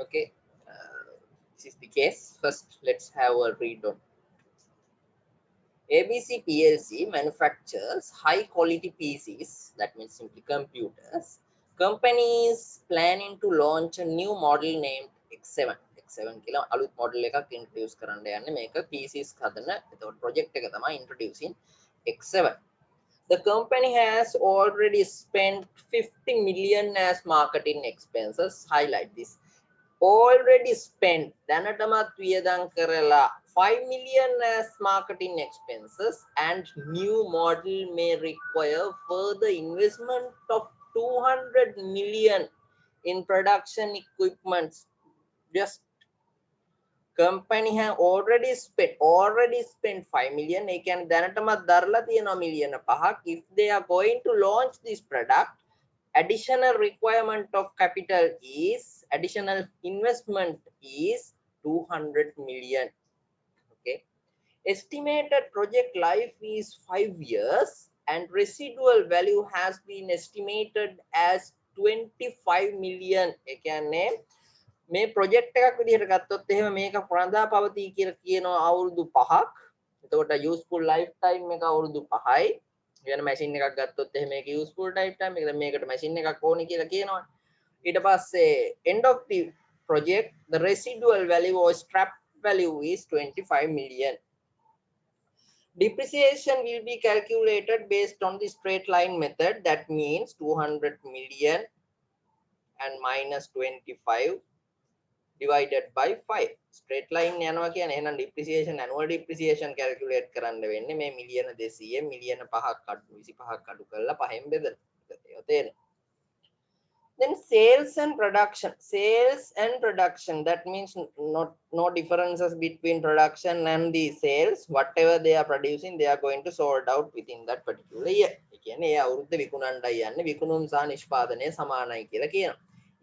Okay, this is the case. First, let's have a read on. ABC PLC manufactures high quality PCs, that means simply computers. Company is planning to launch a new model named X7. X7 කියලා අලුත් model එකක් introduce කරන්න යන්නේ මේක PCs හදන. එතකොට project එක තමයි introducing X7. The company has already spent 50 million as marketing expenses. Highlight this. Already spent දැනටමත් වියදම් කරලා 5 million as marketing expenses, and new model may require further investment of 200 million in production equipment. Just company have already spent 5 million. ඒ කියන්නේ දැනටමත් දරලා තියෙනවා මිලියන 5ක්. If they are going to launch this product, additional requirement of capital is, additional investment is 200 million. Okay, estimated project life is 5 years and residual value has been estimated as 25 million. ඒ කියන්නේ මේ project එකක් විදිහට ගත්තොත් එහෙම මේක ප්‍රඳා පවතී කියලා කියනවා අවුරුදු 5ක්. එතකොට useful lifetime එක අවුරුදු 5යි. කියන මැෂින් එකක් ගත්තොත් එහෙම මේක useful lifetime එක. දැන් මේකට මැෂින් එකක් ඕනේ කියලා කියනවා. ඊට පස්සේ end of the project the residual value or scrap value is 25 million. Depreciation will be calculated based on the straight line method. That means 200 million and minus 25 divided by 5. Straight line යනවා කියන්නේ එහෙනම් depreciation, annual depreciation calculate කරන්න වෙන්නේ මේ මිලියන 200 මිලියන 5ක් අඩු 25ක් අඩු කරලා 5න් බෙදලා. ඒක තේරෙනවා. Then sales and production, that means no differences between production and the sales. Whatever they are producing, they are going to sold out within that particular year. ඒ කියන්නේ ඒ අවුරුද්ද විකුණන්නයි යන්නේ. විකුණුම් සහ නිෂ්පාදනය සමානයි කියලා කියනවා.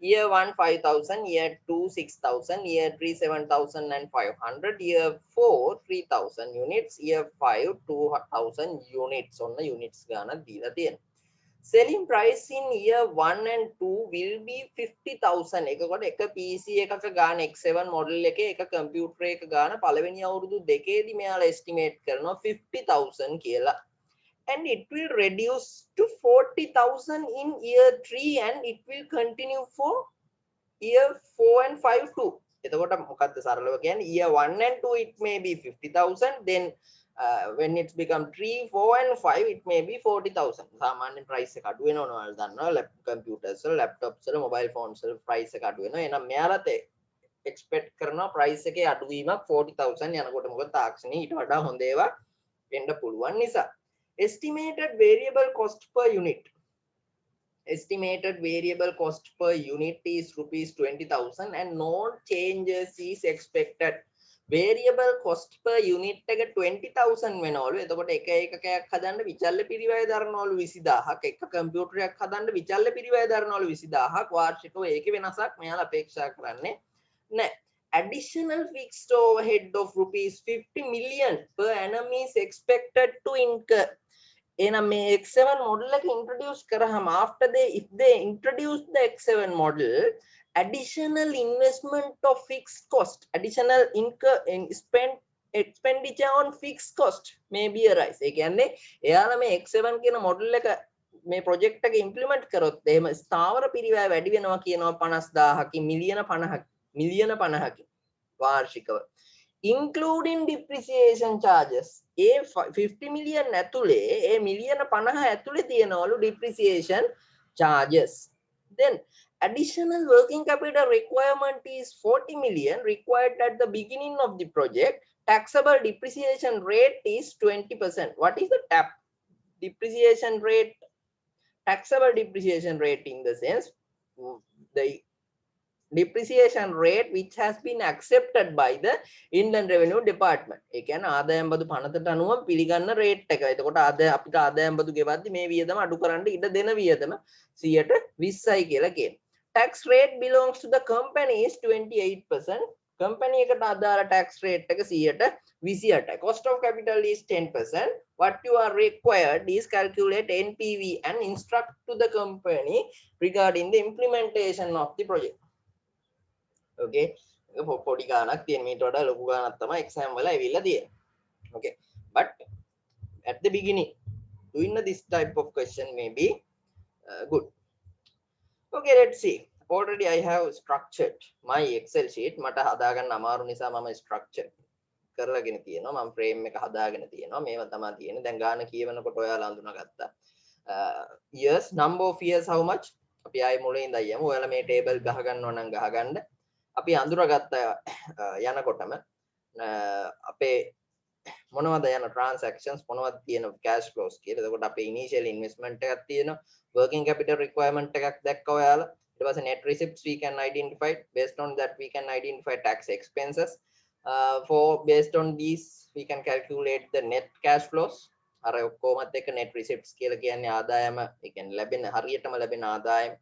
Year 1 5,000, year 2 6,000, year 3 7,500, year 4 3,000 units, year 5 2,000 units. ඔන්න units ගානක් දීලා තියෙනවා. Selling price in year 1 and 2 will be 50,000. එකකොට එක PC එකක ගාන X7 model එකේ එක computer එක ගාන පළවෙනි අවුරුදු දෙකේදී මෙයාලා estimate කරනවා 50,000 කියලා. And it will reduce to 40,000 in year 3 and it will continue for year 4 and 5 too. එතකොට මොකද්ද සරලව කියන්නේ year 1 and 2 it may be 50,000, then when it's become 3 4 and 5 it may be 40,000. සාමාන්‍ය price එක අඩු වෙනවනේ ඔයාලා දන්නවා computers වල laptops වල mobile phones වල price එක අඩු වෙනවා. එහෙනම් මෙයාලත් expect කරනවා price එකේ අඩුවීමක් 40,000 යනකොට. මොකද තාක්ෂණයේ ඊට වඩා හොඳ ඒවා වෙන්න පුළුවන් නිසා. Estimated variable cost per unit. Estimated variable cost per unit is rupees 20,000 and no changes is expected. Variable cost per unit එක 20,000 වෙනවලු. එතකොට එක එකකයක් හදන්න විචල්්‍ය පිරිවැය දරනවලු 20000ක්. එක කම්පියුටරයක් හදන්න විචල්්‍ය පිරිවැය දරනවලු 20000ක්. වාර්ෂිකව ඒකේ වෙනසක් මෙයාලා අපේක්ෂා කරන්නේ නැහැ. Additional fixed overhead of rupees 50 million per annum is expected to incur. එහෙනම් මේ X7 model එක introduce කරාම if they introduce the X7 model, additional investment of fixed cost, additional expenditure on fixed cost may be arise. ඒ කියන්නේ එයාලා මේ X7 කියන model එක මේ project එක implement කරොත් එහෙම ස්ථාවර පිරිවැය වැඩි වෙනවා කියනවා 50,000කින් මිලියන 50කින් වාර්ෂිකව, including depreciation charges. ඒ 50 million ඇතුලේ ඒ මිලියන 50 ඇතුලේ තියෙනවලු depreciation charges. Then additional working capital requirement is 40 million required at the beginning of the project. Taxable depreciation rate is 20%. What is the depreciation rate? Taxable depreciation rate in the sense the depreciation rate which has been accepted by the Indian Revenue Department. ඒ කියන්නේ ආදායම් බදු පනතට අනුව පිළිගන්න rate එක. එතකොට අපිට ආදායම් බදු ගෙවද්දි මේ වියදම අඩු කරන්න ඉඩ දෙන වියදම 120යි කියලා කියනවා. Tax rate belongs to the company is 28%. company එකට අදාළ tax rate එක 128යි. Cost of capital is 10%. What you are required is calculate NPV and instruct to the company regarding the implementation of the project. okay පොඩි ගානක් තියෙන මීට වඩා ලොකු ගානක් තමයි exam වල ඇවිල්ලා තියෙන්නේ okay but at the beginning doing this type of question may be good okay let's see already I have structured my excel sheet මට හදාගන්න අමාරු නිසා මම structure කරලාගෙන තියෙනවා මම frame එක හදාගෙන තියෙනවා මේවා තමයි තියෙන්නේ දැන් ගාන කියවනකොට ඔයාලා අඳුනගත්තා years number of years how much අපි ආයේ මුලින් ඉඳන් යමු ඔයාලා මේ table ගහ ගන්නවා නම් ගහගන්න අපි අඳුරගත්ත යනකොටම අපේ මොනවද යන transactions මොනවද තියෙන cash flows කියලා එතකොට අපේ initial investment එකක් තියෙනවා working capital requirement එකක් දැක්කා ඔයාලා ඊට පස්සේ net receipts we can identify based on that we can identify tax expenses for based on these we can calculate the net cash flows අර ඔක්කොමත් එක net receipts කියලා කියන්නේ ආදායම ඒ කියන්නේ ලැබෙන හරියටම ලැබෙන ආදායම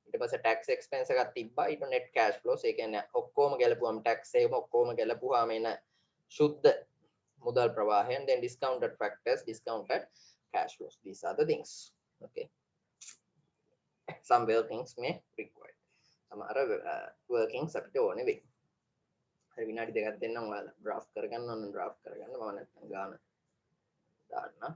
ඊට පස්සේ tax expense එකක් තිබ්බා ඊට net cash flows ඒ කියන්නේ ඔක්කොම ගැලපුවම tax එකම ඔක්කොම ගැලපුවාම එන සුද්ධ මුදල් ප්‍රවාහය and then discounted factors discounted cash flows these are the things okay some workings may require සමහර workings අපිට ඕනේ වෙයි හරි විනාඩි දෙකක් දෙන්නම් ඔයාලා draft කරගන්න ඕන draft කරගන්න මම නැත්නම් ගාන දාන්න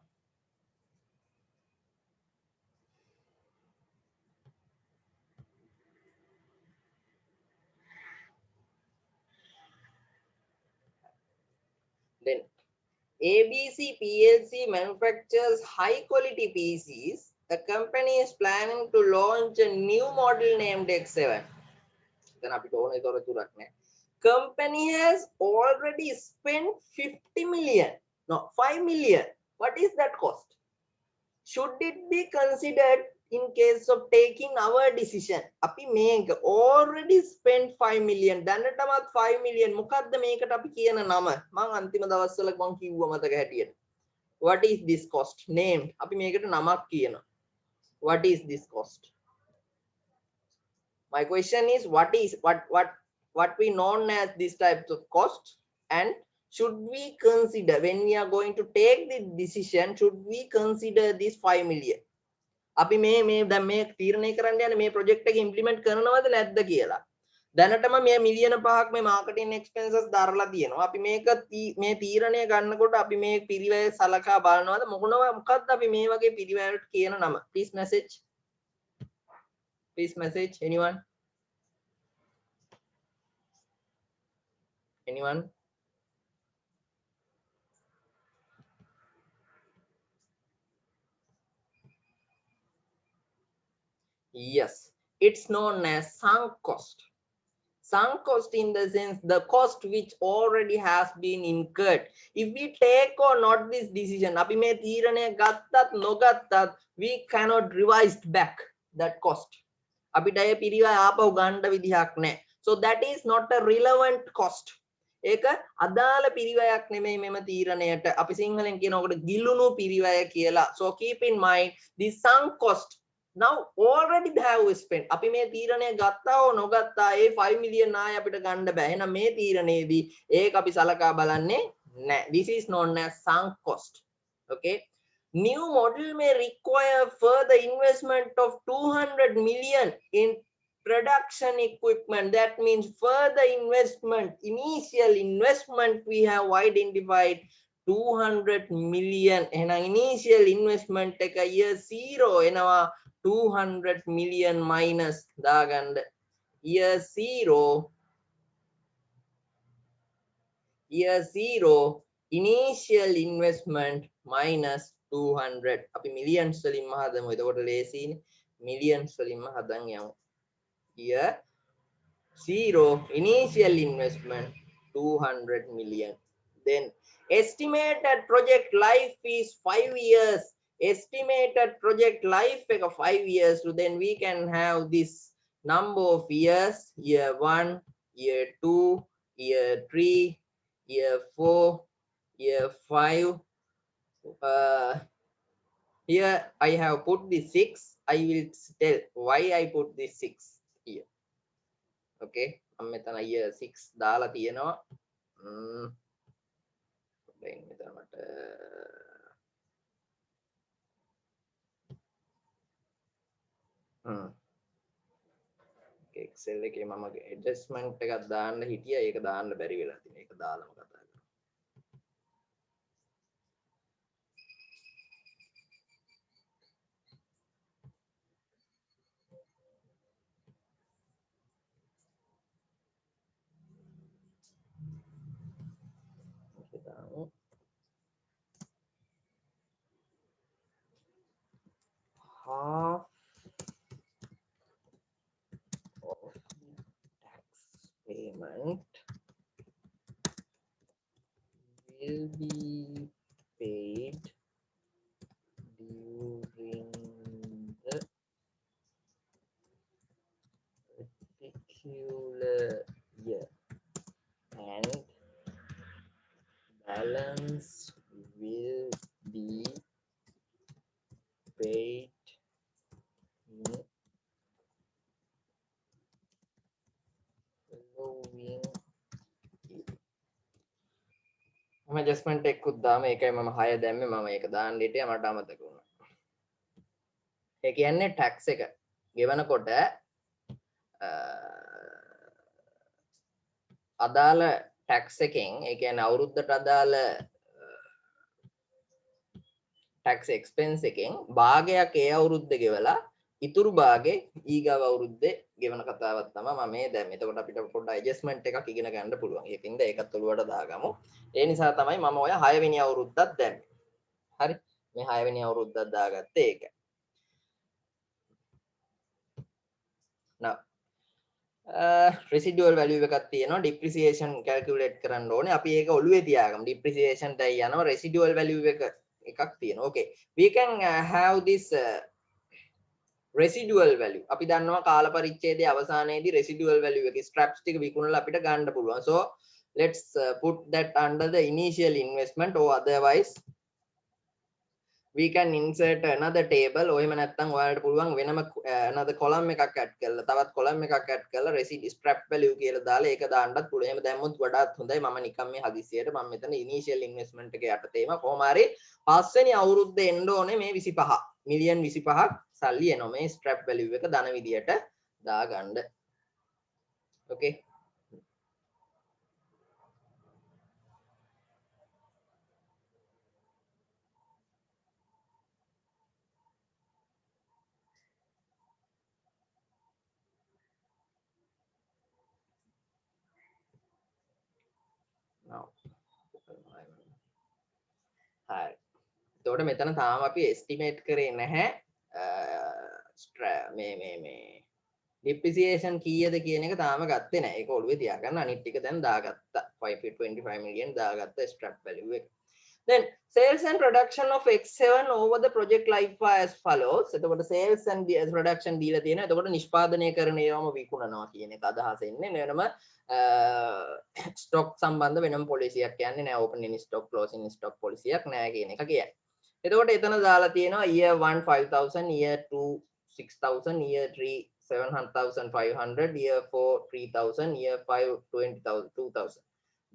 then ABC PLC manufactures high quality PCs. The company is planning to launch a new model named X7. Then අපිට ඕනේ තොරතුරක් නෑ. Company has already spent 50 million. No, 5 million. What is that cost? Should it be considered in case of taking our decision? අපි මේක already spent 5 million. දැනටමත් 5 million. මොකද්ද මේකට අපි කියන නම? මම අන්තිම දවස්වල මම කිව්වා මතක හැටියට. What is this cost? Name. අපි මේකට නමක් කියනවා. What is this cost? My question is what we known as these types of costs and should we consider when we are going to take the decision should we consider this 5 million අපි මේ දැන් මේ තීරණය කරන්න යන්නේ මේ project එක implement කරනවද නැද්ද කියලා දැනටම මේ මිලියන 5ක් මේ මාකටිං එක්ස්පෙන්සස් දරලා තියෙනවා අපි මේක මේ තීරණය ගන්නකොට අපි මේ පිරිවැය සලකා බලනවද මොකක්ද අපි මේ වගේ පිරිවැයට කියන නම please message anyone yes it's known as sunk cost sunk cost in the sense the cost which already has been incurred if we take or not this decision අපි මේ තීරණය ගත්තත් නොගත්තත් we cannot revise back that cost අපිට ඒ පිරිවැය ආපහු ගන්න විදිහක් නැහැ so that is not a relevant cost ඒක අදාළ පිරිවැයක් නෙමෙයි මෙම තීරණයට අපි සිංහලෙන් කියනකොට ගිලුණු පිරිවැය කියලා so keep in mind this sunk cost now already have spent අපි මේ තීරණය ගත්තා හෝ නොගත්තා ඒ 5 million ආය අපිට ගන්න බෑ එහෙනම් මේ තීරණයේදී ඒක අපි සලකා බලන්නේ නැහැ this is known as sunk cost okay new model may require further investment of 200 million in production equipment that means further investment initial investment we have identified 200 million එහෙනම් initial investment එක year 0 එනවා 200 million minus දාගන්න year 0 initial investment minus 200 අපි millions වලින්ම හදමු එතකොට ලේසියිනේ millions වලින්ම හදන් යමු year 0 initial investment 200 million then estimated project life is 5 years estimated project life එක 5 years so then we can have this number of years year 1 year 2 year 3 year 4 year 5 here I have put the 6 I will tell why I put this 6 here okay මම මෙතන year 6 දාලා තියෙනවා දැන් මෙතන මට okay Excel එකේ මම adjustment එකක් දාන්න හිටියා ඒක දාන්න බැරි වෙලා තියෙනවා ඒක දාලාම කතා කරමු ඒක දාමු half of tax payment will be paid during the particular year and balance will be paid in following year. මම adjustment එකකුත් දාම ඒකයි මම 6 දැම්මේ මම ඒක දාන්න හිටියා මට අමතක වුණා. ඒ කියන්නේ tax එක ගෙවනකොට අදාළ tax එකෙන් ඒ කියන්නේ අවුරුද්දට අදාළ tax expense එකෙන් භාගයක් ඒ අවුරුද්ද ගෙවලා ඉතුරු භාගේ ඊගාව අවුරුද්දේ ගෙවන කතාවක් තමයි මම මේ දැන් එතකොට අපිට පොඩ්ඩක් ඇඩ්ජස්ට්මන්ට් එකක් ඉගෙන ගන්න පුළුවන්. ඒකින්ද ඒකත් ඔලුවට දාගමු. ඒ නිසා තමයි මම ඔය 6 වෙනි අවුරුද්දත් දැම්මේ. හරි. මේ 6 වෙනි අවුරුද්දත් දාගත්තේ ඒක. now residual value එකක් තියෙනවා depreciation calculate කරන්න ඕනේ. අපි ඒක ඔළුවේ තියාගමු. depreciation දැයි යනවා residual value එකක් තියෙනවා. okay. we can have this residual value අපි දන්නවා කාල පරිච්ඡේදයේ අවසානයේදී residual value එකේ scraps ටික විකුණලා අපිට ගන්න පුළුවන් so let's put that under the initial investment or otherwise we can insert another table ඔය එහෙම නැත්නම් ඔයාලට පුළුවන් වෙනම another column එකක් add කරලා තවත් column එකක් add කරලා residual scrap value කියලා දාලා ඒක දාන්නත් පුළුවන් එහෙම දැම්මොත් වඩාත් හොඳයි මම නිකන් මේ හදිසියට මම මෙතන initial investment එක යටතේම කොහොම හරි පස්වෙනි අවුරුද්ද එන්න ඕනේ මේ 25 මිලියන් 25ක් සල්ලි එනවා මේ ස්ක්‍රැප් වැලියු එක ධන විදියට දාගන්න. Okay. now හරි. එතකොට මෙතන තාම අපි estimate කරේ නැහැ මේ depreciation කීයද කියන එක තාම ගත්තේ නැහැ. ඒක ඔළුවේ තියාගන්න. අනිත් ටික දැන් දාගත්තා. 525 million දාගත්තා scrap value එක. Then sales and production of X7 over the project life are as follows. එතකොට sales and production දීලා තියෙනවා. එතකොට නිෂ්පාදනය කරන ඒවාම විකුණනවා කියන එක අදහස එන්නේ. වෙනම stock සම්බන්ධ වෙනම පොලිසියක් කියන්නේ නැහැ. opening stock closing stock පොලිසියක් නැහැ කියන එක කියන්නේ. එතකොට එතන දාලා තියෙනවා year 1 5000 year 2 6000 year 3 7,500 year 4 3,000 year 5 20,000 2,000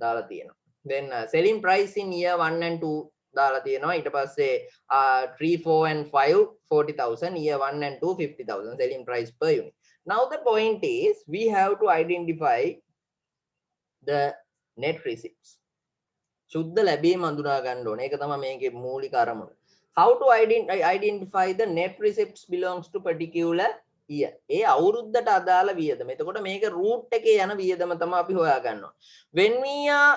දාලා තියෙනවා. then selling price in year 1 and 2 දාලා තියෙනවා ඊට පස්සේ 3 4 and 5 40,000 year 1 and 2 50,000 selling price per unit. Now the point is we have to identify the net receipts. සුද්ධ ලැබීම අඳුනා ගන්න ඕනේ. ඒක තමයි මේකේ මූලික අරමුණ. How to identify the net receipts belongs to particular year. ඒ අවුරුද්දට අදාළ වියදම. එතකොට මේක root එකේ යන වියදම තමයි අපි හොයා ගන්නවා. When we are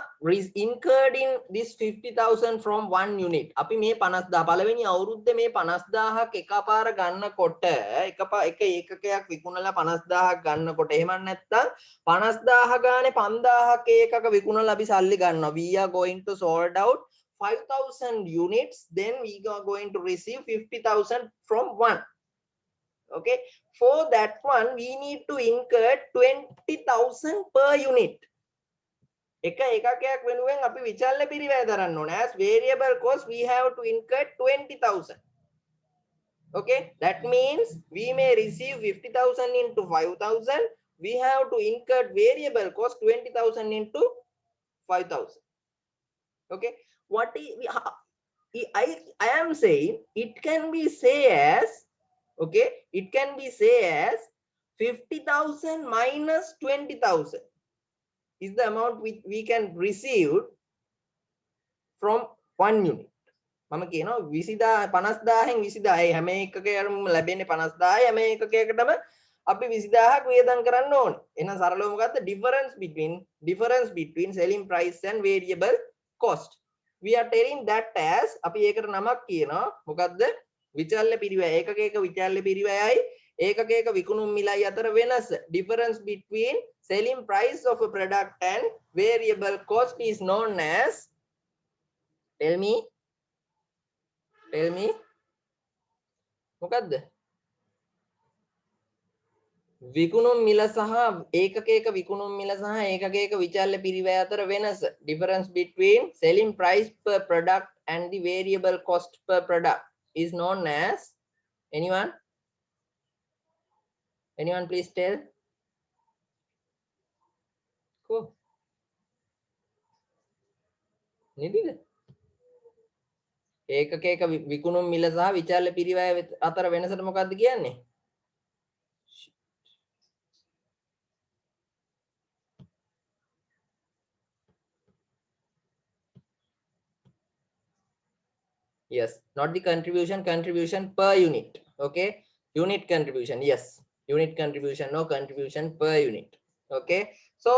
incurred in this 50,000 from one unit. අපි මේ 50,000 පළවෙනි අවුරුද්දේ මේ 50,000ක් එකපාර ගන්නකොට එක ඒකකයක් විකුණලා 50,000ක් ගන්නකොට එහෙම නැත්නම් 50,000 ගානේ 5,000ක ඒකක විකුණලා අපි සල්ලි ගන්නවා. We are going to sold out 5,000 units, then we are going to receive 50,000 from one. Okay, for that one we need to incur 20,000 per unit. එක එකකයක් වෙනුවෙන් අපි විචල්්‍ය පිරිවැය දරන්න ඕනේ. As variable cost we have to incur 20,000. Okay, that means we may receive 50,000 into 5,000. We have to incur variable cost 20,000 into 5,000. Okay, what I am saying it can be say as, okay, it can be say as 50,000 minus 20,000 is the amount which we can receive from one unit. මම කියනවා 20000 50000න් 20000 හැම එකකටම ලැබෙන්නේ 50000 හැම එකකටම අපි 20000ක් වියදම් කරන්න ඕනේ. එහෙනම් සරලව මොකද්ද difference between selling price and variable cost. We are telling that as අපි ඒකට නමක් කියනවා මොකද්ද? විචල්්‍ය පිරිවැය. ඒකක විචල්්‍ය පිරිවැයයි ඒකක විකුණුම් මිලයි අතර වෙනස. Difference between selling price of a product and variable cost is known as, tell me මොකද්ද? විකුණුම් මිල සහ ඒකක විකුණුම් මිල සහ ඒකක විචල්්‍ය පිරිවැය අතර වෙනස. Difference between selling price per product and the variable cost per product is known as, anyone please tell. Cool. නිදිද? ඒකක විකුණුම් මිල සහ විචල්්‍ය පිරිවැය අතර වෙනසට මොකද්ද කියන්නේ? Yes, not the contribution per unit. Okay, unit contribution. Yes, unit contribution, no contribution per unit. Okay, so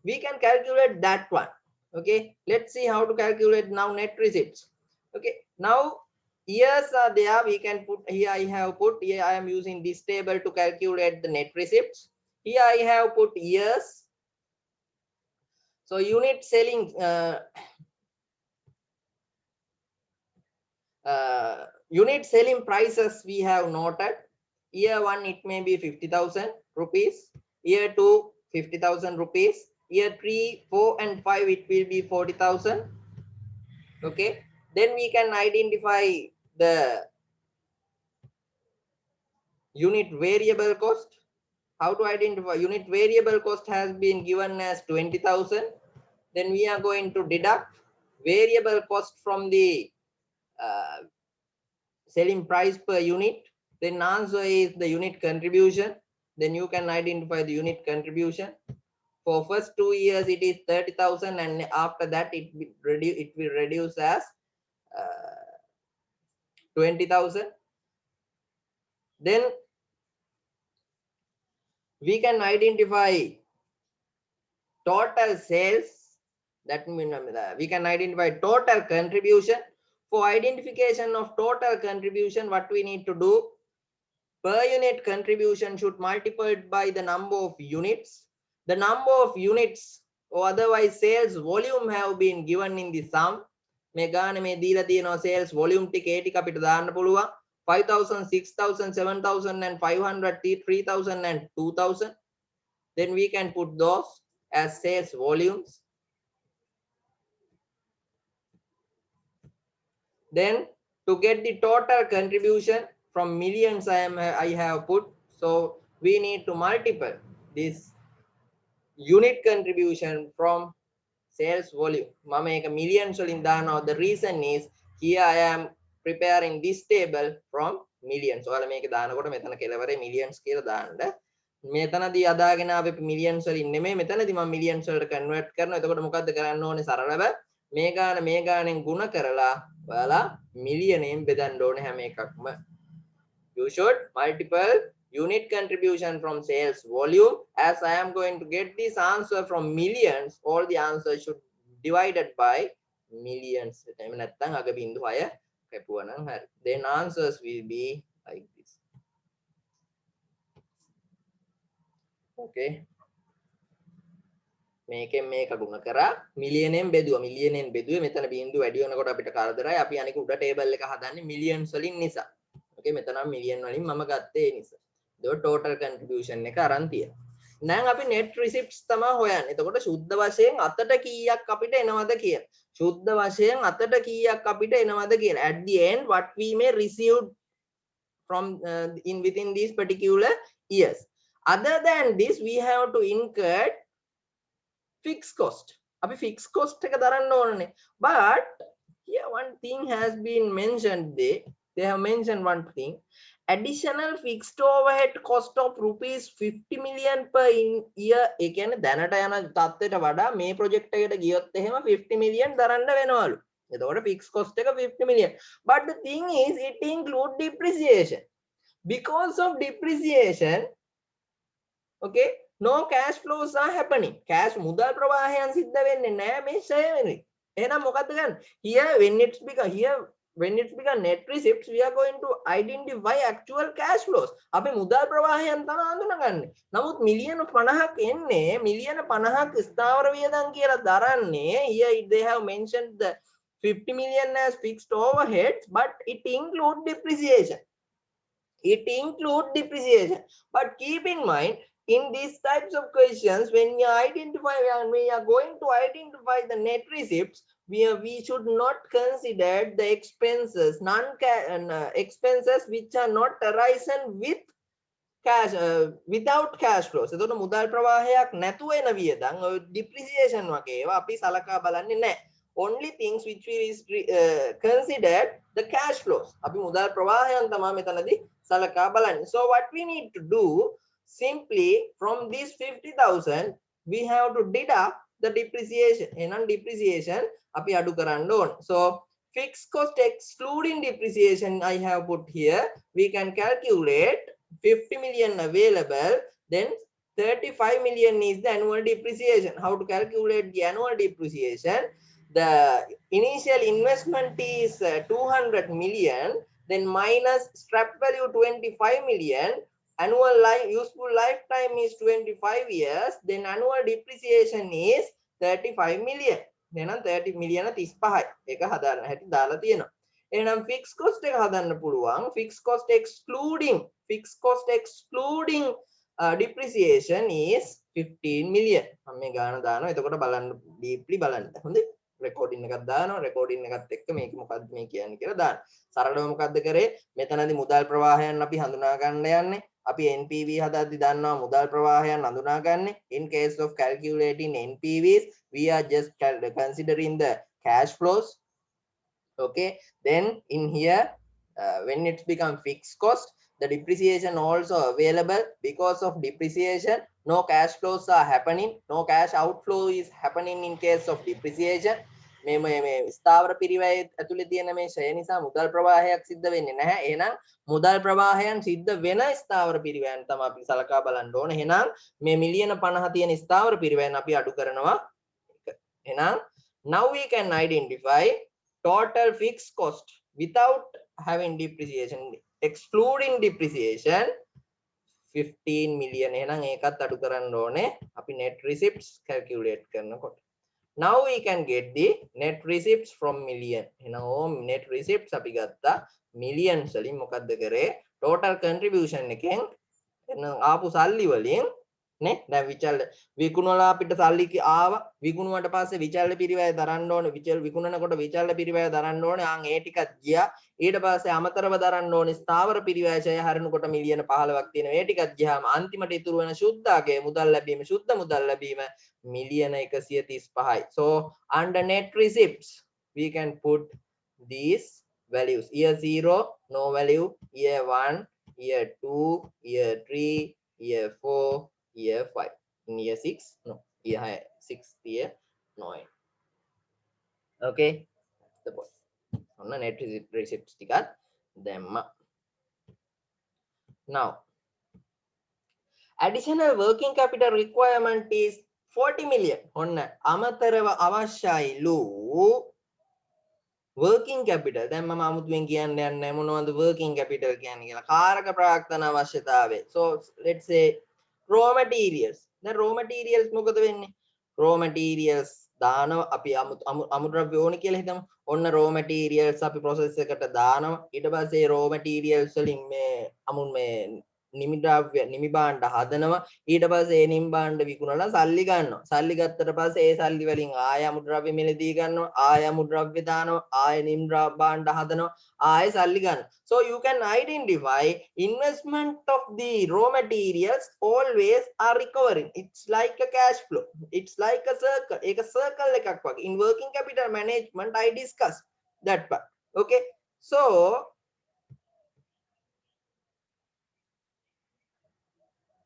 we can calculate that one. Okay, let's see how to calculate now net receipts. Okay, now years are there. We can put here. I am using this table to calculate the net receipts. Here I have put years. So unit selling unit selling prices we have noted. Year 1 it may be 50,000 rupees, year 2 50,000 rupees, year 3 4 and 5 it will be 40,000. Okay, then we can identify the unit variable cost. How to identify? Unit variable cost has been given as 20,000. Then we are going to deduct variable cost from the selling price per unit. Then answer is the unit contribution. Then you can identify the unit contribution. For first 2 years it is 30,000, and after that it will reduce as 20,000. Then we can identify total sales. That means we can identify total contribution. For identification of total contribution, what we need to do? Per unit contribution should multiplied by the number of units. The number of units or otherwise sales volume have been given in the sum. මේ ගානේ මේ දීලා තියෙනවා sales volume ටික ඒ ටික අපිට දාන්න පුළුවන්. 5,000, 6,000, 7,000 and 500, 3,000 and 2,000. Then we can put those as sales volumes. Then to get the total contribution from millions I have put, so we need to multiply this unit contribution from sales volume. Mama එක millions වලින් දානවා. The reason is here I am preparing this table from millions. ඔයාලා මේක දානකොට මෙතන කෙලවරේ millions කියලා දාන්න. මෙතනදී අදාගෙන ආවේ millions වලින් නෙමෙයි. මෙතනදී මම millions වලට convert කරනවා. එතකොට මොකද්ද කරන්න ඕනේ? සරලව මේ ගානෙන් ගුණ කරලා ඔයාලා මිලියනෙන් බෙදන්න ඕනේ හැම එකක්ම. You should multiple unit contribution from sales volume. As I am going to get this answer from millions, all the answers should divided by millions. එහෙම නැත්නම් අග බිංදු 6 කැපුවා නම් හරි. Then answers will be like this. Okay. මේකෙන් මේක ගුණ කරා මිලියනෙන් බෙදුවේ මෙතන බිංදුව වැඩි වෙනකොට අපිට කරදරයි. අපි අනික උඩ ටේබල් එක හදන්නේ මිලියන්ස් වලින් නිසා. Okay, මෙතන මිලියන් වලින් මම ගත්තේ ඒ නිසා. ඒක total contribution එක අරන් තියෙනවා. දැන් අපි net receipts තමයි හොයන්නේ. එතකොට සුද්ධ වශයෙන් අතට කීයක් අපිට එනවද කියලා. සුද්ධ වශයෙන් අතට කීයක් අපිට එනවද කියලා. At the end what we may receive from within these particular years. Other than this we have to incur fixed cost. අපි fixed cost එක දරන්න ඕනනේ. But here one thing has been mentioned. They have mentioned one thing. additional fixed overhead cost of rupees 50 million per year. ඒ කියන්නේ දැනට යන තත්ත්වයට වඩා මේ project එකට ගියොත් එහෙම 50 million දරන්න වෙනවලු. එතකොට fixed cost එක 50 million. But the thing is it include depreciation. Because of depreciation, okay, no cash flows are happening. Cash මුදල් ප්‍රවාහයන් සිද්ධ වෙන්නේ නැහැ මේ ෂය වෙන්නේ. එහෙනම් මොකද්ද ගන්න? Here when it's become net receipts, we are going to identify actual cash flows. අපි මුදල් ප්‍රවාහයන් තමයි හඳුනගන්නේ. නමුත් මිලියන 50ක් එන්නේ මිලියන 50ක් ස්ථාවර වියදම් කියලා දරන්නේ. Here they have mentioned the 50 million as fixed overheads, but it include depreciation. It includes depreciation. But keep in mind, in these types of questions, when we are going to identify the net receipts, we should not consider the expenses, expenses which are not arisen with cash, without cash flows. එතකොට මුදල් ප්‍රවාහයක් නැතුව එන වියදම් ඔය depreciation වගේ ඒවා අපි සලකා බලන්නේ නැහැ. Only things which we considered the cash flows. අපි මුදල් ප්‍රවාහයන් තමයි මෙතනදී සලකා බලන්නේ. So what we need to do, simply from this 50,000 we have to deduct the depreciation. එහෙනම් depreciation අපි අඩු කරන්න ඕන. So fixed cost excluding depreciation I have put here. We can calculate 50 million available, then 35 million is the annual depreciation. How to calculate the annual depreciation? The initial investment is 200 million, then minus scrap value 25 million, annual useful lifetime is 25 years, then annual depreciation is 35 million. එහෙනම් 30 million 35යි. ඒක හදාන්න හැටි දාලා තියෙනවා. එහෙනම් fixed cost එක හදන්න පුළුවන්. fixed cost excluding depreciation is 15 million. මම මේ ගාන දානවා. එතකොට බලන්න deeply බලන්න. හොඳයි. recording එකක් දානවා. recording එකත් එක්ක මේක මොකද්ද මේ කියන්නේ කියලා දාන්න. සරලව මොකද්ද කරේ? මෙතනදී මුදල් ප්‍රවාහයන් අපි හඳුනා ගන්න යන්නේ. අපි NPV හදද්දි දන්නවා මුදල් ප්‍රවාහයන් හඳුනා ගන්න. In case of calculating NPVs, we are just considering the cash flows. Okay, then in here when it's become fixed cost, the depreciation also available. Because of depreciation, no cash flows are happening, no cash outflow is happening in case of depreciation. මේ ස්ථාවර පිරිවැය ඇතුලේ තියෙන මේ ෂය නිසා මුදල් ප්‍රවාහයක් සිද්ධ වෙන්නේ නැහැ. එහෙනම් මුදල් ප්‍රවාහයන් සිද්ධ වෙන ස්ථාවර පිරිවැයන් තමයි අපි සලකා බලන්න ඕනේ. එහෙනම් මේ මිලියන 50 තියෙන ස්ථාවර පිරිවැයන් අපි අඩු කරනවා. එහෙනම් now we can identify total fixed cost without having depreciation, excluding depreciation 15 million. එහෙනම් ඒකත් අඩු කරන්න ඕනේ අපි net receipts calculate කරනකොට. Now we can get the net receipts from million. එහෙනම් net receipts අපි ගත්තා millions වලින්. මොකද්ද කරේ? total contribution එකෙන් එහෙනම් ආපු සල්ලි වලින් නේ දැන් විචල්ල විකුණලා අපිට සල්ලි ආවා. විකුණුවට පස්සේ විචල්ල පිරිවැය දරන්න ඕනේ. විකුණනකොට විචල්ල පිරිවැය දරන්න ඕනේ. ඒ ටිකක් ගියා. ඊට පස්සේ අමතරව දරන්න ඕනේ ස්ථාවර පිරිවැය ෂය හරිනකොට මිලියන 15ක් තියෙනවා. ඒ ටිකක් ගියාම අන්තිමට ඉතුරු වෙන ශුද්ධාගේ මුදල් ලැබීම ශුද්ධ මුදල් ලැබීම මිලියන 135යි. So under net receipts we can put these values. Year 0 no value, year 1, year 2, year 3, year 4, year 5, in year 6 no, year 6, year 9. Okay, that's the point. On the net receipts ටිකත් දැම්මා. Now additional working capital requirement is 40 million. ඔන්න අමතරව අවශ්‍යයිලු working capital. දැන් මම අමුතුවෙන් කියන්න යන්නේ මොනවද working capital කියන්නේ කියලා. කාරක ප්‍රාක්තන අවශ්‍යතාවය. So let's say raw materials. දැන් raw materials මොකද වෙන්නේ? raw materials දානවා අපි අමුද්‍රව්‍ය ඕනේ කියලා හිතමු. ඔන්න raw materials අපි process එකට දානවා. ඊට පස්සේ raw materials වලින් මේ නිමි ද්‍රව්‍ය නිමි භාණ්ඩ හදනවා. ඊට පස්සේ ඒ නිමි භාණ්ඩ විකුණලා සල්ලි ගන්නවා. සල්ලි ගත්තට පස්සේ ඒ සල්ලි වලින් ආය අමුද්‍රව්‍ය මිලදී ගන්නවා. ආය අමුද්‍රව්‍ය දානවා. ආය නිමි භාණ්ඩ හදනවා. ආය සල්ලි ගන්නවා. So you can identify investment of the raw materials always are recovering. It's like a cash flow. It's like a circle. ඒක circle එකක් වගේ. In working capital management I discussed that part. Okay, so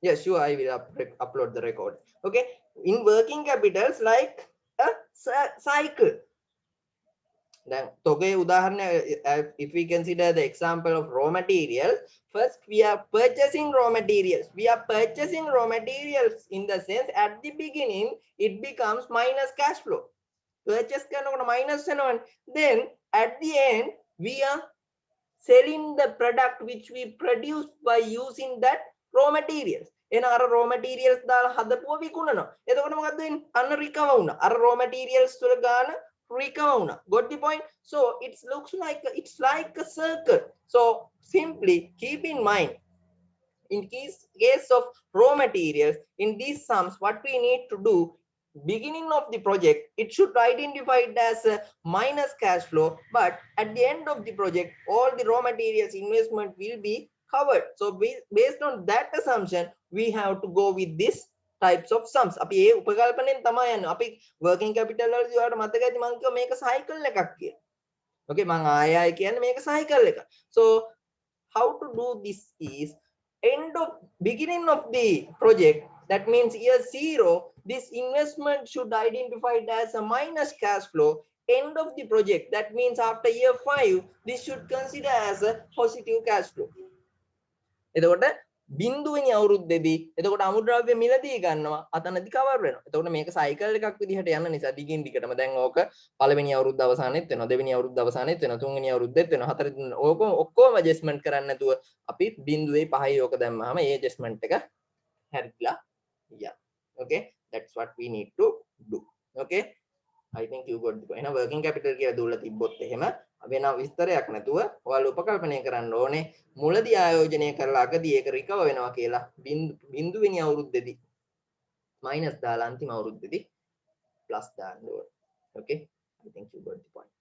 Yes, sure, I will upload the record. Okay, in working capitals like a cycle. Then okay, if we consider the example of raw materials, first we are purchasing raw materials. We are purchasing raw materials in the sense at the beginning it becomes minus cash flow. Purchase minus and then at the end we are selling the product which we produce by using that raw materials. එන අර raw materials දාලා හදපුව විකුණනවා. එතකොට මොකද්ද වෙන්නේ? අන්න recover වුණා. අර raw materials වල ගාන recover වුණා. Got the point? So it looks like it's like a circle. So simply keep in mind, in case of raw materials, in these sums, what we need to do, beginning of the project, it should identify it as a minus cash flow, but at the end of the project, all the raw materials investment will be covered. So based on that assumption, we have to go with this types of sums. අපි ඒ උපකල්පනයෙන් තමයි යන්නේ. අපි working capital වලදී ඔයාලට මතක ඇති මම කිව්වා මේක cycle එකක් කියලා. Okay, මම ආයෙ කියන්නේ මේක cycle එකක්. So how to do this is, end of beginning of the project, that means year 0, this investment should identified as a minus cash flow. End of the project, that means after year 5, this should consider as a positive cash flow. එතකොට බිඳුවෙනි අවුරුද්දේදී එතකොට අමුද්‍රව්‍ය මිලදී ගන්නවා අතනදි cover වෙනවා. එතකොට මේක cycle එකක් විදිහට යන නිසා දිගින් දිගටම දැන් ඕක පළවෙනි අවුරුද්ද අවසානෙත් වෙනවා, දෙවෙනි අවුරුද්ද අවසානෙත් වෙනවා, තුන්වෙනි අවුරුද්දෙත් වෙනවා, හතරවෙනි ඕක ඔක්කොම ඇඩ්ජස්ට්මන්ට් කරන්න නැතුව අපි 0.5 ඕක දැම්මහම ඒ ඇඩ්ජස්ට්මන්ට් එක හැරිලා යනවා. Okay, that's what we need to do. Okay, I think you got the point. එහෙනම් working capital කියලා දුල්ල තිබ්බොත් එහෙම වෙන විස්තරයක් නැතුව ඔයාලා උපකල්පනය කරන්න ඕනේ මුලදී ආයෝජනය කරලා අගදී ඒක රිකවර් වෙනවා කියලා බිඳුවෙනි අවුරුද්දේදී මයිනස් දාලා අන්තිම අවුරුද්දේදී ප්ලස් දාන්න ඕනේ. Okay, I think you got the point.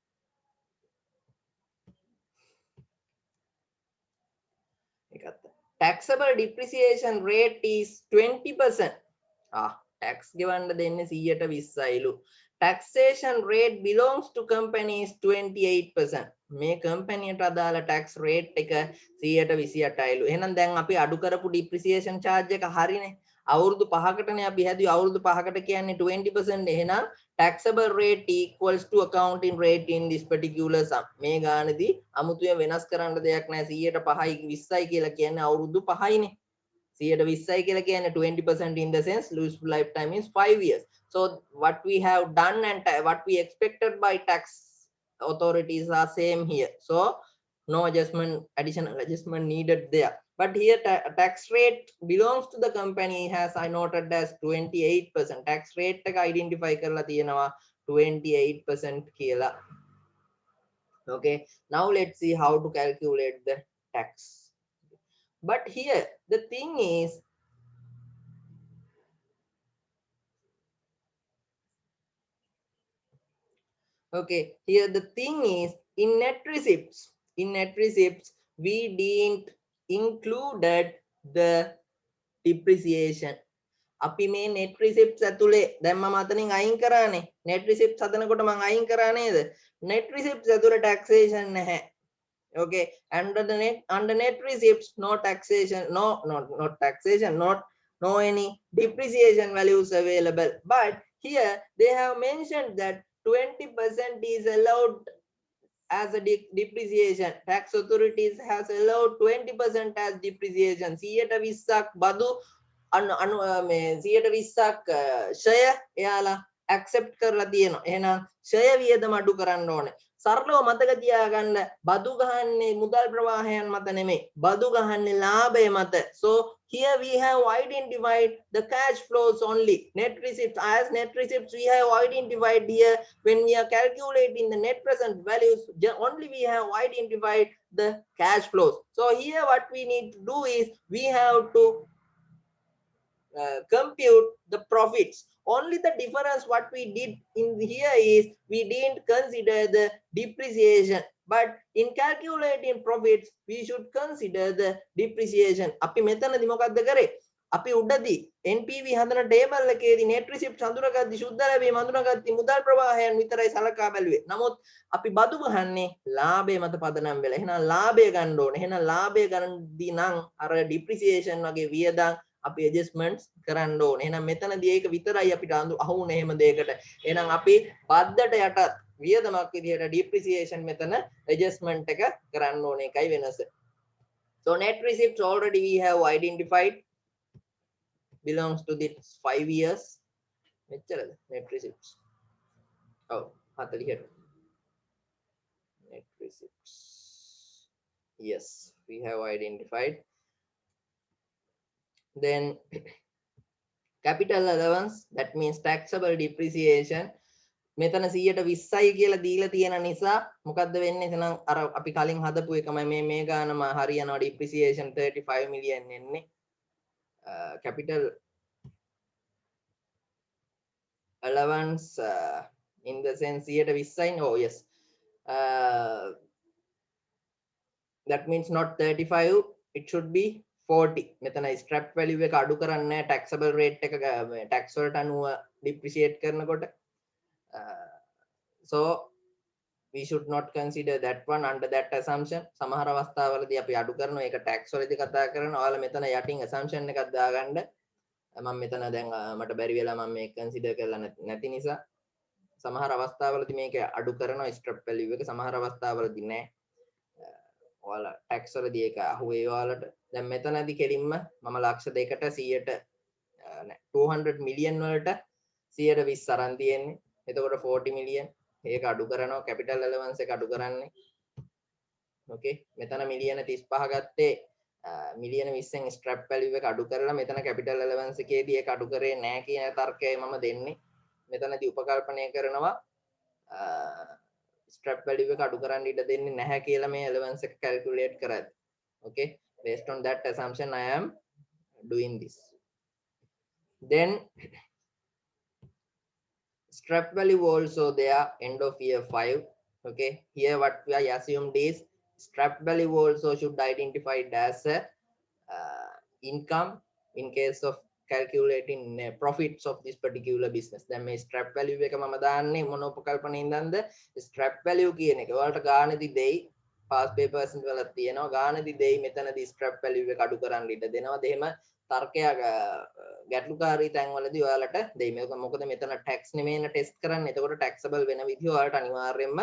ඒකත් taxable depreciation rate is 20%. tax ගෙවන්න දෙන්නේ 120යිලු. Taxation rate belongs to companies 28%. මේ කම්පැනියට අදාළ tax rate එක 128යිලු. එහෙනම් දැන් අපි අඩු කරපු depreciation charge එක හරිනේ. අවුරුදු 5කටනේ අපි හැදුවේ. අවුරුදු 5කට කියන්නේ 20%. එහෙනම් taxable rate equals to accounting rate in this particular sum. මේ ගානේදී අමුතුවෙන් වෙනස් කරන්න දෙයක් නැහැ. 105යි 20යි කියලා කියන්නේ අවුරුදු 5යිනේ. 120යි කියලා කියන්නේ 20% in the sense useful lifetime is 5 years. So what we have done and what we expected by tax authorities are same here. So no adjustment, additional adjustment needed there. But here tax rate belongs to the company has I noted as 28%. Tax rate එක identify කරලා තියෙනවා 28% කියලා. Okay, now let's see how to calculate the tax. But here the thing is, okay, here the thing is, in net receipts we didn't included the depreciation. අපි මේ net receipts ඇතුලේ දැන් මම අතනින් අයින් කරානේ. net receipts හදනකොට මම අයින් කරා නේද? net receipts ඇතුලේ taxation නැහැ. Okay, under net receipts no taxation, not taxation, no any depreciation values available. But here they have mentioned that 20% is allowed as a depreciation. Tax authorities has allowed 20% as depreciation. 120ක් බදු අනු මේ 120ක් ෂය එයාලා accept කරලා තියෙනවා. එහෙනම් ෂය වියදම අඩු කරන්න ඕනේ. සරලව මතක තියාගන්න, බදු ගහන්නේ මුදල් ප්‍රවාහයන් මත නෙමෙයි, බදු ගහන්නේ ලාභය මත. So here we have identified the cash flows only. Net receipts, as net receipts we have identified here when we are calculating the net present values, only we have identified the cash flows. So here what we need to do is we have to compute the profits. Only the difference what we did in here is we didn't consider the depreciation, but in calculating profits we should consider the depreciation. අපි මෙතනදී මොකද්ද කරේ? අපි උඩදී NPV හදන table එකේදී net receipts හඳුනාගද්දි සුද්ධ ලැබීම හඳුනාගද්දි මුදල් ප්‍රවාහයන් විතරයි සලකා බැලුවේ. නමුත් අපි බදු ගහන්නේ ලාභය මත පදනම් වෙලා. එහෙනම් ලාභය ගන්න ඕනේ. එහෙනම් ලාභය ගන්නදී නම් අර depreciation වගේ වියදම් අපි ඇඩ්ජස්ට්මන්ට්ස් කරන්න ඕනේ. එහෙනම් මෙතනදී ඒක විතරයි අපිට අහුුනේ එහෙම දෙයකට. එහෙනම් අපි බද්දට යටත් වියදමක් විදිහට depreciation මෙතන adjustment එක කරන්න ඕනේ. එකයි වෙනස. So net receipts already we have identified belongs to this 5 years. මෙච්චරද net receipts? ඔව් 40ට. Net receipts. Yes, we have identified. Then capital allowance, that means taxable depreciation. මෙතන 120යි කියලා දීලා තියෙන නිසා මොකද්ද වෙන්නේ? එහෙනම් අර අපි කලින් හදපු එකමයි මේ ගානම හරියනවා depreciation 35 million එන්නේ. Capital allowance in the sense 120යි. Oh yes. That means not 35, it should be 40. මෙතන scrap value එක අඩු කරන්නේ taxable rate එක tax වලට අනුව depreciate කරනකොට. So we should not consider that one under that assumption. සමහර අවස්ථාවලදී අපි අඩු කරනවා ඒක tax වලදී කතා කරනවා. ඔයාලා මෙතන යටින් assumption එකක් දාගන්න. මම මෙතන දැන් මට බැරි වෙලා මම මේක consider කරලා නැති නිසා සමහර අවස්ථාවලදී මේක අඩු කරනවා scrap value එක. සමහර අවස්ථාවලදී නෑ. ඔයාලා tax වලදී ඒක අහුවේ ඔයාලට. දැන් මෙතනදී කෙලින්ම මම ලක්ෂ 2කට 100ට 200 million වලට 120 අරන් තියෙන්නේ. එතකොට 40 million ඒක අඩු කරනවා capital allowance එක අඩු කරන්නේ. Okay, මෙතන මිලියන 35 ගත්තේ මිලියන 20න් scrap value එක අඩු කරලා මෙතන capital allowance එකේදී ඒක අඩු කරේ නැහැ කියන තර්කයයි මම දෙන්නේ. මෙතනදී උපකල්පනය කරනවා scrap value එක අඩු කරන්න ඉඩ දෙන්නේ නැහැ කියලා මේ allowance එක calculate කරද්දී. Okay, based on that assumption I am doing this. Then scrap value also there end of year 5. Okay, here what we are assumed is scrap value also should identify it as a income in case of calculating profits of this particular business. Then මේ scrap value එක මම දාන්නේ මොන උපකල්පනෙන්දන්ද scrap value කියන එක. ඔයාලට ගානදී දෙයි past papers වල තියෙනවා. ගානදී දෙයි මෙතනදී scrap value එක අඩු කරන්න ඉඩ දෙනවද? එහෙම තර්කයක් ගැටලුකාරී තැන්වලදී ඔයාලට දෙයි. මේක මොකද මෙතන tax නෙමෙයින ටෙස්ට් කරන්නේ. එතකොට taxable වෙන විදිහ ඔයාලට අනිවාර්යයෙන්ම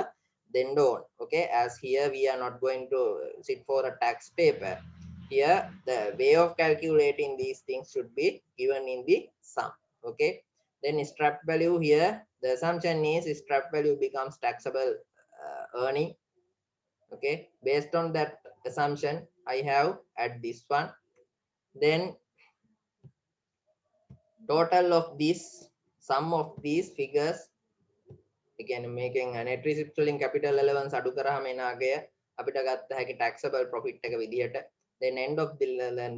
දෙන්න ඕන. Okay, as here we are not going to sit for a tax paper. Here the way of calculating these things should be given in the sum. Okay, then scrap value here the assumption is scrap value becomes taxable earning. Okay, based on that assumption I have add this one. Then total of this sum of these figures again making a net receipt වලින් capital allowance අඩු කරාම එන අගය අපිට ගත්ත හැකි taxable profit එක විදිහට. Then end of the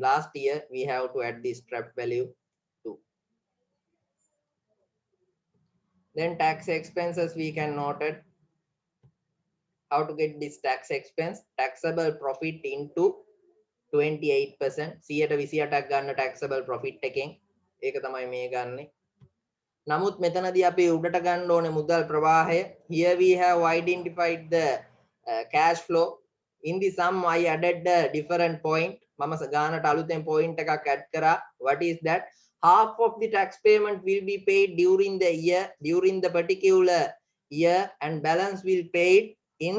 last year we have to add this scrap value too. Then tax expenses we can note it. How to get this tax expense? Taxable profit into 28%. 128ක් ගන්න taxable profit එකෙන්. ඒක තමයි මේ ගන්නේ. නමුත් මෙතනදී අපි උඩට ගන්න ඕනේ මුදල් ප්‍රවාහය. Here we have identified the cash flow. In the sum I added a different point. මම ගානට අලුතෙන් point එකක් add කරා. What is that? Half of the tax payment will be paid during the year, during the particular year, and balance will paid in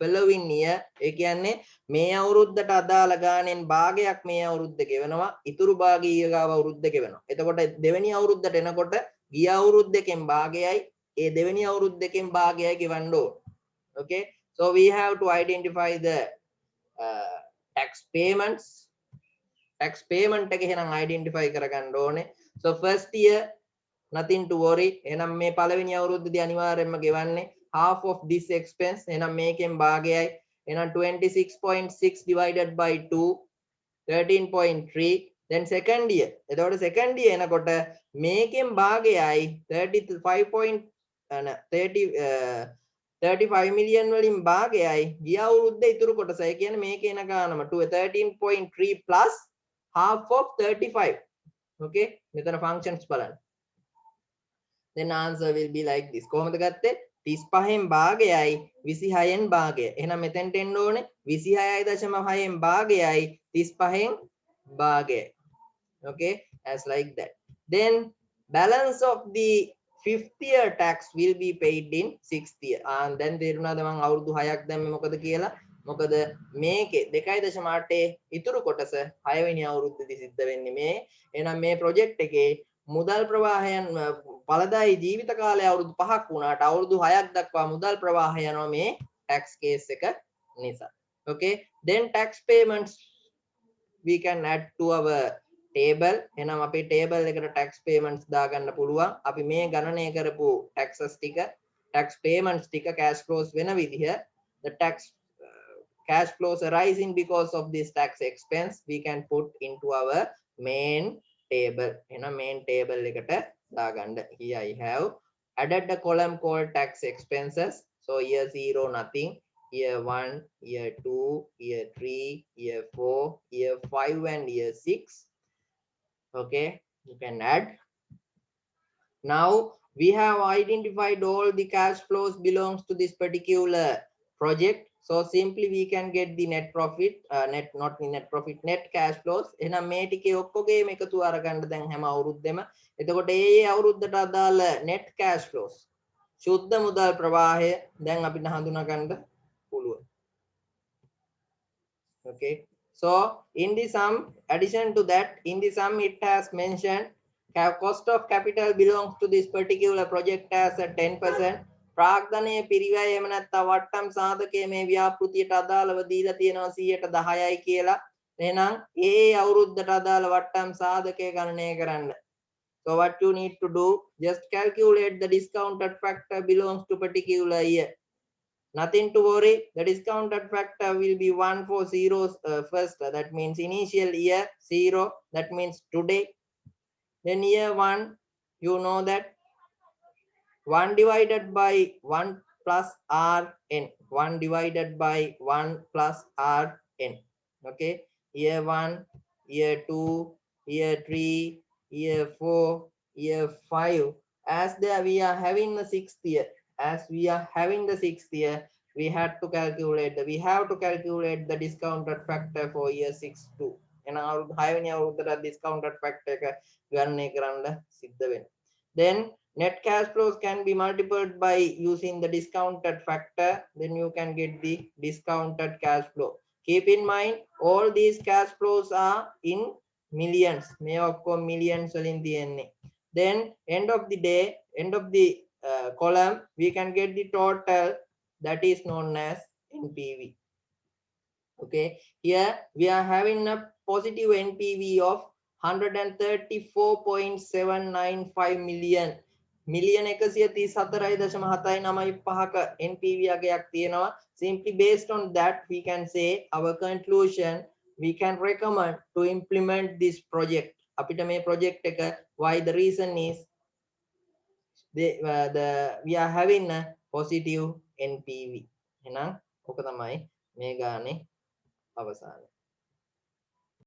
following year. ඒ කියන්නේ මේ අවුරුද්දට අදාළ ගානෙන් භාගයක් මේ අවුරුද්ද ගෙවනවා. ඉතුරු භාගය ඊගාව අවුරුද්ද ගෙවනවා. එතකොට දෙවෙනි අවුරුද්දට එනකොට ගිය අවුරුද්දකින් භාගයයි ඒ දෙවෙනි අවුරුද්දකින් භාගයයි ගෙවන්න ඕන. Okay, so we have to identify the tax payments. Tax payment එක එහෙනම් identify කරගන්න ඕනේ. So first year nothing to worry. එහෙනම් මේ පළවෙනි අවුරුද්දේදී අනිවාර්යයෙන්ම ගෙවන්නේ half of this expense. එහෙනම් මේකෙන් භාගයයි. එහෙනම් 26.6 divided by 2 13.3. Then second year. එතකොට second year එනකොට මේකෙන් භාගයයි 35 million වලින් භාගයයි ගිය අවුරුද්දේ ඉතුරු කොටස. ඒ කියන්නේ මේකේ එන ගානම 13.3 plus half of 35. Okay, මෙතන functions බලන්න. Then answer will be like this. කොහොමද ගත්තේ? 35න් භාගයයි 26න් භාගය. එහෙනම් මෙතෙන්ට එන්න ඕනේ 26.6න් භාගයයි 35න් භාගයයි. Okay, as like that. Then balance of the fifth year tax will be paid in sixth year. And then තේරුණාද මම අවුරුදු 6ක් දැම්මේ මොකද කියලා? මොකද මේකේ 2.8 ඉතුරු කොටස 6 වෙනි අවුරුද්දේදී සිද්ධ වෙන්නේ මේ. එහෙනම් මේ ප්‍රොජෙක්ට් එකේ මුදල් ප්‍රවාහයන් පළදායි ජීවිත කාලය අවුරුදු 5ක් වුණාට අවුරුදු 6ක් දක්වා මුදල් ප්‍රවාහය යනවා මේ tax case එක නිසා. Okay, then tax payments we can add to our table. එහෙනම් අපි table එකට tax payments දාගන්න පුළුවන්. අපි මේ ගණනය කරපු taxes ටික tax payments ටික cash flows වෙන විදිහ the tax cash flows arising because of this tax expense we can put into our main table. එහෙනම් main table එකට දාගන්න. Here I have added a column called tax expenses. So year 0 nothing, year 1, year 2, year 3, year 4, year 5 and year 6. Okay, you can add. Now we have identified all the cash flows belongs to this particular project. So simply we can get the net profit, not the net profit, net cash flows. එහෙනම් මේ ටිකේ ඔක්කොගේම එකතු අරගන්න දැන් හැම අවුරුද්දෙම. එතකොට ඒ අවුරුද්දට අදාළ net cash flows සුද්ධ මුදල් ප්‍රවාහය දැන් අපිට හඳුනා ගන්න පුළුවන්. Okay, so in the sum, addition to that, in the sum it has mentioned cost of capital belongs to this particular project as a 10%. ප්‍රාග්ධනයේ පිරිවැය එහෙම නැත්නම් වට්ටම් සාධකයේ මේ ව්‍යාපෘතියට අදාළව දීලා තියෙනවා 10%යි කියලා. එහෙනම් ඒ අවුරුද්දට අදාළ වට්ටම් සාධකය ගණනය කරන්න. So what you need to do, just calculate the discounted factor belongs to particular year. Nothing to worry, the discounted factor will be 1 for zeros first, that means initial year 0, that means today. Then year 1, you know that 1 divided by 1 plus rn, 1 divided by 1 plus rn. Okay, year 1, year 2, year 3, year 4, year 5. As there we are having the 6th year, as we are having the 6th year, we have to calculate the discounted factor for year 6 too. And our having our discounted factor ගණනය කරන්න සිද්ධ වෙනවා. Then net cash flows can be multiplied by using the discounted factor. Then you can get the discounted cash flow. Keep in mind all these cash flows are in millions. May ඔක්කොම millions වලින් තියෙන්නේ. Then end of the day, end of the column, we can get the total, that is known as NPV. Okay, here we are having a positive NPV of 134.795 million. මිලියන 134.795ක NPV අගයක් තියෙනවා. Simply based on that we can say our conclusion, we can recommend to implement this project. අපිට මේ project එක, why the reason is we are having a positive NPV. එහෙනම් ඔක තමයි මේ ගානේ අවසානය.